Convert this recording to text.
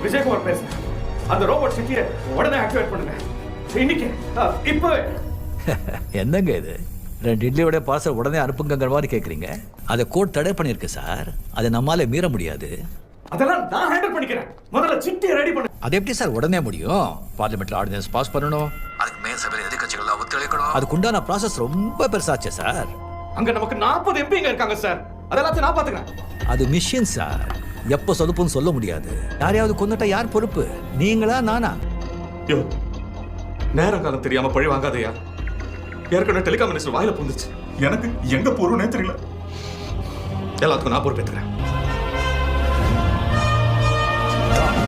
விஜயகுமார் பேசுறேன். அந்த ரோபோட் சிட்டியை உடனே ஆக்டிவேட் பண்ணுங்க. இன்னைக்கு இப்பவே. என்னங்க இது 2 இட்லியோட பார்சல் உடனே அனுப்புங்கிற மாதிரி கேட்குறீங்க. அதை கோர்ட் தடை பண்ணியிருக்கு சார். அதை நம்மால மீற முடியாது. அதெல்லாம் நான் ஹேண்டில் பண்ணிக்கிறேன். முதல்ல சிட்டியை ரெடி பண்ணு. அது எப்படி சார் உடனே முடியும்? பார்லிமெண்ட்ல ஆர்டினன்ஸ் பாஸ் பண்ணணும், அதுக்கு மேல் சபையில் எதிர்க்கட்சிகள் ஒத்துழைக்கணும். அதுக்குண்டான ப்ராசஸ் ரொம்ப பெருசாச்சு சார். அங்க நமக்கு 40 எம்பிங்க இருக்காங்க சார். அதெல்லாம் நான் பாத்துக்கிறேன். அது மிஷின் சார். எப்போ சொதுப்புன்னு சொல்ல முடியாது. யாரையாவது கொண்டுட்டா யார் பொறுப்பு? நீங்களா நானா? யோ, நேரம் காலம் தெரியாம பழி வாங்காதையா. ஏற்கனவே டெலிகாம் மினிஸ்டர் வாயில புந்துச்சு. எனக்கு எங்க போறோம்னே தெரியல. எல்லாத்துக்கும் நான் பொறுப்பேற்றுக்கிறேன்.